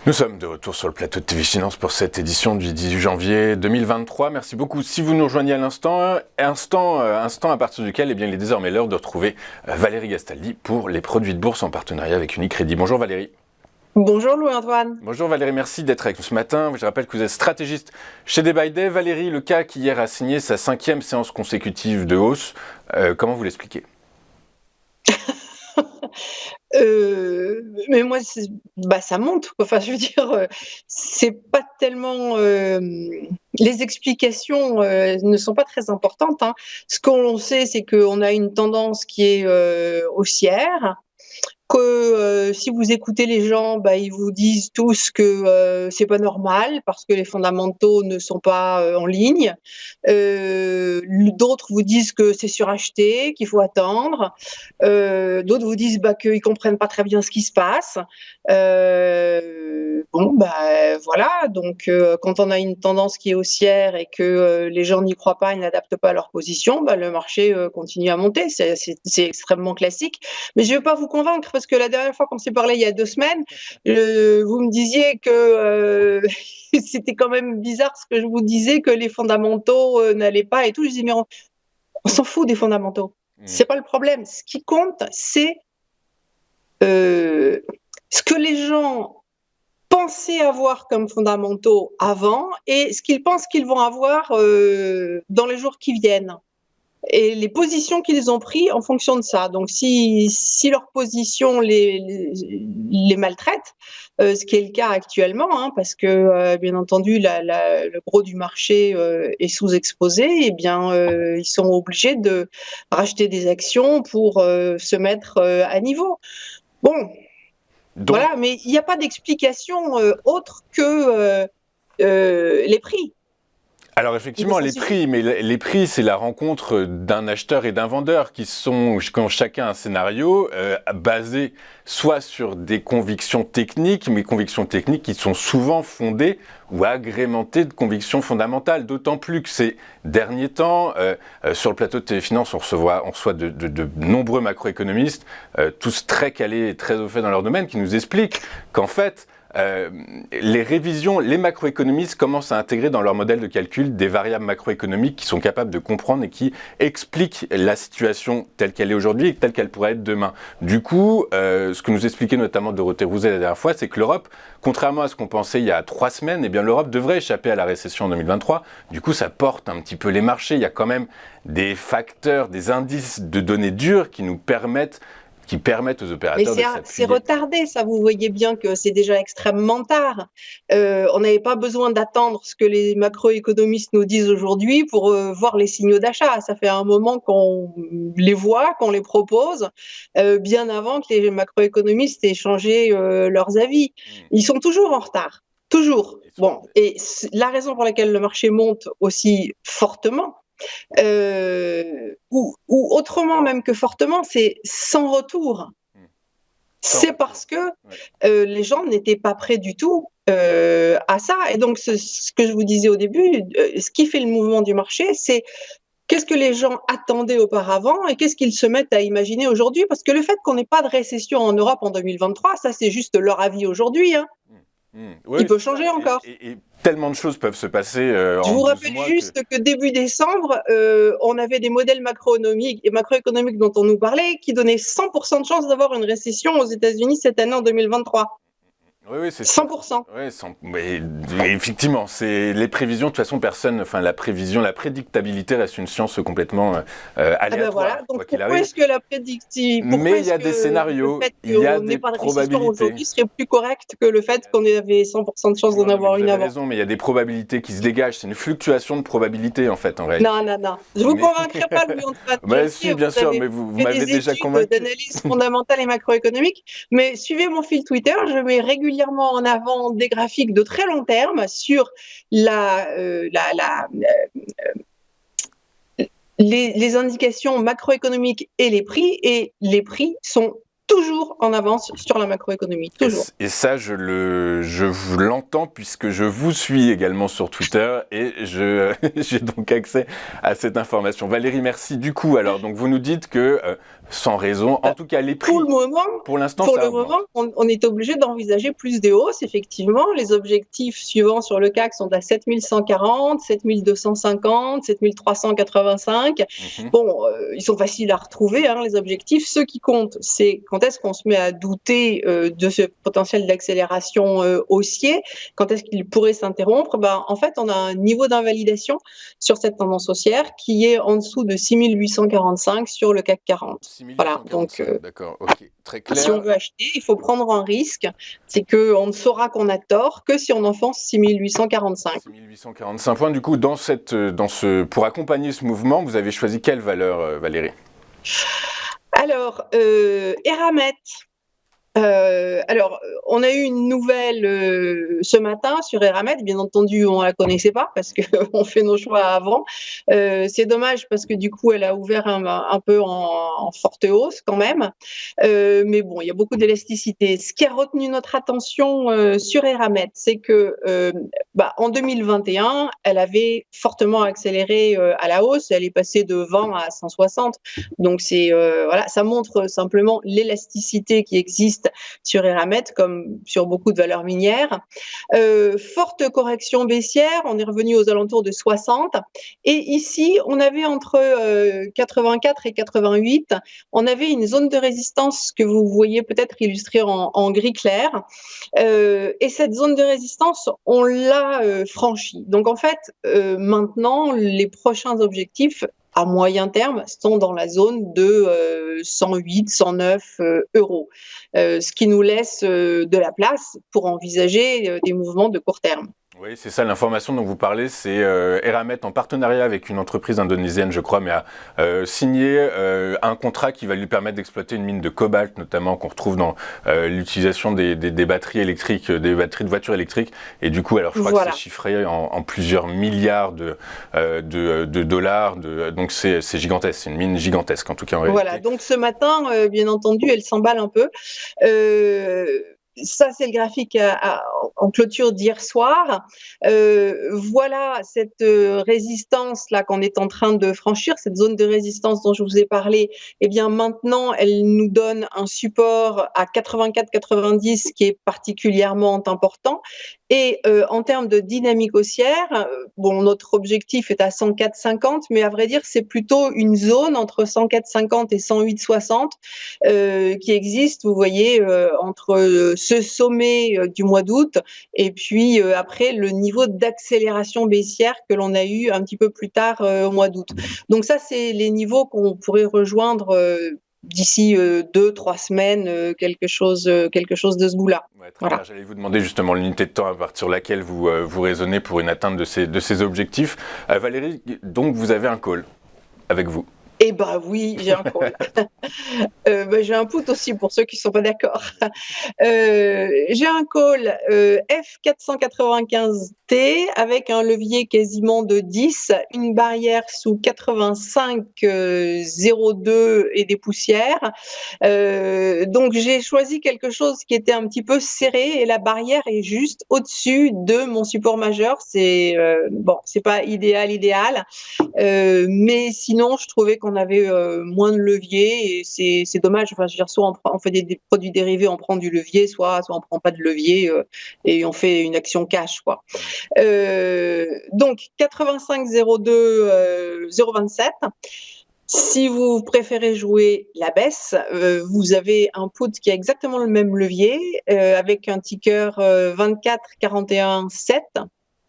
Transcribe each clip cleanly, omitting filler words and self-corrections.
Nous sommes de retour sur le plateau de TV Finance pour cette édition du 18 janvier 2023. Merci beaucoup. Si vous nous rejoignez à l'instant, instant à partir duquel il est désormais l'heure de retrouver Valérie Gastaldi pour les produits de bourse en partenariat avec Unicredit. Bonjour Valérie. Bonjour Louis-Antoine. Bonjour Valérie, merci d'être avec nous ce matin. Je rappelle que vous êtes stratégiste chez Day by Day. Valérie, le CAC hier a signé sa 5e séance consécutive de hausse. Comment vous l'expliquez ? Mais moi, ça monte. Enfin, je veux dire, c'est pas tellement. Les explications ne sont pas très importantes. Ce qu'on sait, c'est qu'on a une tendance qui est haussière. Que si vous écoutez les gens, ils vous disent tous que c'est pas normal parce que les fondamentaux ne sont pas en ligne. D'autres vous disent que c'est suracheté, qu'il faut attendre. D'autres vous disent qu'ils comprennent pas très bien ce qui se passe. Voilà. Donc, quand on a une tendance qui est haussière et que les gens n'y croient pas, ils n'adaptent pas leur position, le marché continue à monter. C'est extrêmement classique. Mais je ne veux pas vous convaincre parce que la dernière fois qu'on s'est parlé il y a 2 semaines, vous me disiez que c'était quand même bizarre ce que je vous disais, que les fondamentaux n'allaient pas et tout. Je disais mais on s'en fout des fondamentaux. C'est pas le problème. Ce qui compte, c'est ce que les gens pensaient avoir comme fondamentaux avant et ce qu'ils pensent qu'ils vont avoir dans les jours qui viennent. Et les positions qu'ils ont prises en fonction de ça. Donc, si leur position les maltraite, ce qui est le cas actuellement, parce que, bien entendu, le gros du marché est sous-exposé, ils sont obligés de racheter des actions pour se mettre à niveau. Bon, voilà, mais il n'y a pas d'explication autre que les prix. Alors effectivement, les prix, c'est la rencontre d'un acheteur et d'un vendeur qui ont chacun un scénario basé soit sur des convictions techniques, mais convictions techniques qui sont souvent fondées ou agrémentées de convictions fondamentales. D'autant plus que ces derniers temps, sur le plateau de TV Finance, on reçoit de nombreux macroéconomistes, tous très calés et très au fait dans leur domaine, qui nous expliquent qu'en fait, les révisions, les macroéconomistes commencent à intégrer dans leur modèle de calcul des variables macroéconomiques qui sont capables de comprendre et qui expliquent la situation telle qu'elle est aujourd'hui et telle qu'elle pourrait être demain. Du coup, ce que nous expliquait notamment Dorothée Rouzet la dernière fois, c'est que l'Europe, contrairement à ce qu'on pensait il y a 3 semaines, l'Europe devrait échapper à la récession en 2023. Du coup, ça porte un petit peu les marchés. Il y a quand même des facteurs, des indices de données dures qui permettent aux opérateurs de s'appuyer. C'est retardé, ça, vous voyez bien que c'est déjà extrêmement tard. On n'avait pas besoin d'attendre ce que les macroéconomistes nous disent aujourd'hui pour voir les signaux d'achat. Ça fait un moment qu'on les voit, qu'on les propose, bien avant que les macroéconomistes aient changé leurs avis. Ils sont toujours en retard, toujours. Bon, et la raison pour laquelle le marché monte aussi fortement, ou autrement même que fortement, c'est sans retour. C'est parce que les gens n'étaient pas prêts du tout à ça. Et donc, ce que je vous disais au début, ce qui fait le mouvement du marché, c'est qu'est-ce que les gens attendaient auparavant et qu'est-ce qu'ils se mettent à imaginer aujourd'hui. Parce que le fait qu'on n'ait pas de récession en Europe en 2023, ça c'est juste leur avis aujourd'hui. Il peut changer encore. Et tellement de choses peuvent se passer en 12 mois. Je vous rappelle juste que début décembre, on avait des modèles macroéconomiques dont on nous parlait qui donnaient 100% de chance d'avoir une récession aux États-Unis cette année en 2023. Oui, c'est 100%. Mais effectivement, c'est les prévisions. De toute façon, la prédictabilité reste une science complètement aléatoire. Voilà. Donc pourquoi est-ce que la prédictibilité, mais il y a des scénarios, il y a des probabilités aujourd'hui serait plus correct que le fait qu'on avait 100% de chance d'en avoir une avant. Vous avez raison, mais il y a des probabilités qui se dégagent. C'est une fluctuation de probabilité en fait, en réalité. Non. Je vous convaincrai pas, Louis-Antoine. Si, bien sûr, mais vous m'avez déjà convaincu. D'analyse fondamentale et macroéconomique. Mais suivez mon fil Twitter, je mets régulièrement en avant des graphiques de très long terme sur les indications macroéconomiques et les prix sont toujours en avance sur la macroéconomie, toujours. Et ça, je vous l'entends puisque je vous suis également sur Twitter et j'ai donc accès à cette information. Valérie, merci. Du coup, alors, donc vous nous dites que sans raison, en tout cas les prix, pour l'instant, pour ça le augmente. moment, on est obligé d'envisager plus de hausses, effectivement. Les objectifs suivants sur le CAC sont à 7140, 7250, 7385. Bon, ils sont faciles à retrouver, hein, les objectifs. Ce qui compte, c'est quand est-ce qu'on se met à douter de ce potentiel d'accélération haussier, quand est-ce qu'il pourrait s'interrompre. En fait, on a un niveau d'invalidation sur cette tendance haussière qui est en dessous de 6845 sur le CAC 40. Voilà, donc d'accord, ok, très clair. si on veut acheter, il faut prendre un risque, c'est qu'on ne saura qu'on a tort que si on enfonce 6845. 6845 points, du coup, pour accompagner ce mouvement, vous avez choisi quelle valeur, Valérie? Alors, Eramet. Alors, on a eu une nouvelle ce matin sur Eramet. Bien entendu, on la connaissait pas parce que on fait nos choix avant. C'est dommage parce que du coup, elle a ouvert un peu en forte hausse quand même. Mais bon, il y a beaucoup d'élasticité. Ce qui a retenu notre attention sur Eramet, c'est que en 2021, elle avait fortement accéléré à la hausse. Elle est passée de 20 à 160. Donc c'est voilà, ça montre simplement l'élasticité qui existe sur Eramet comme sur beaucoup de valeurs minières. Forte correction baissière, on est revenu aux alentours de 60. Et ici, on avait entre 84 et 88, on avait une zone de résistance que vous voyez peut-être illustrée en gris clair. Et cette zone de résistance, on l'a franchie. Donc en fait, maintenant, les prochains objectifs à moyen terme sont dans la zone de 108, 109 euros, ce qui nous laisse de la place pour envisager des mouvements de court terme. Oui, c'est ça, l'information dont vous parlez, c'est Eramet en partenariat avec une entreprise indonésienne, je crois, mais a signé un contrat qui va lui permettre d'exploiter une mine de cobalt, notamment qu'on retrouve dans l'utilisation des batteries électriques, des batteries de voitures électriques. Et du coup, alors je crois que c'est chiffré en plusieurs milliards de dollars. Donc c'est gigantesque, c'est une mine gigantesque en tout cas en réalité. Voilà, donc ce matin, bien entendu, elle s'emballe un peu. Ça, c'est le graphique en clôture d'hier soir. Voilà cette résistance-là qu'on est en train de franchir, cette zone de résistance dont je vous ai parlé. Eh bien, maintenant, elle nous donne un support à 84,90 qui est particulièrement important. Et en termes de dynamique haussière, bon, notre objectif est à 104,50, mais à vrai dire, c'est plutôt une zone entre 104,50 et 108,60 qui existe, vous voyez, entre ce sommet du mois d'août et puis après le niveau d'accélération baissière que l'on a eu un petit peu plus tard au mois d'août. Donc ça, c'est les niveaux qu'on pourrait rejoindre d'ici 2-3 semaines, quelque chose de ce goût-là. Ouais, voilà. J'allais vous demander justement l'unité de temps à partir de laquelle vous raisonnez pour une atteinte de ces objectifs. Valérie, donc vous avez un call avec vous. Eh ben oui, j'ai un call. J'ai un put aussi pour ceux qui ne sont pas d'accord. J'ai un call F495T avec un levier quasiment de 10, une barrière sous 85,02 et des poussières. Donc j'ai choisi quelque chose qui était un petit peu serré et la barrière est juste au-dessus de mon support majeur. C'est c'est pas idéal, mais sinon je trouvais qu'on avait moins de levier et c'est dommage. Enfin, je veux dire, soit on fait des produits dérivés, on prend du levier, soit on prend pas de levier et on fait une action cash, quoi. Donc 85,02 0,27. Si vous préférez jouer la baisse, vous avez un put qui a exactement le même levier avec un ticker 24,41,7,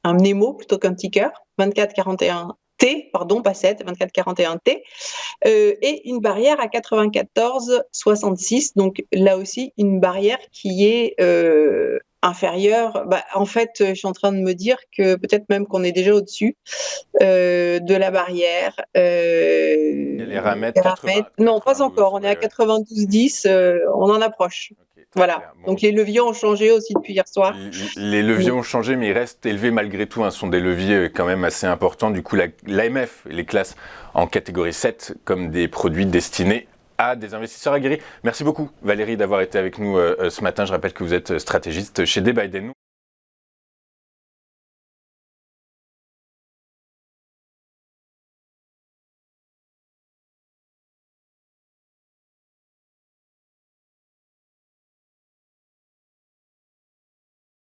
un Nemo plutôt qu'un ticker 24,41. Pardon, pas 7, 24,41T, et une barrière à 94,66. Donc là aussi, une barrière qui est inférieure. En fait, je suis en train de me dire que peut-être même qu'on est déjà au-dessus de la barrière. Non, pas encore. On est à 92,10. On en approche. Okay, voilà. Bon. Donc les leviers ont changé aussi depuis hier soir. Les leviers ont changé, mais ils restent élevés malgré tout. Ce sont des leviers quand même assez importants. Du coup, l'AMF les classe en catégorie 7 comme des produits destinés à des investisseurs aguerris. Merci beaucoup Valérie d'avoir été avec nous ce matin. Je rappelle que vous êtes stratégiste chez Day by Day.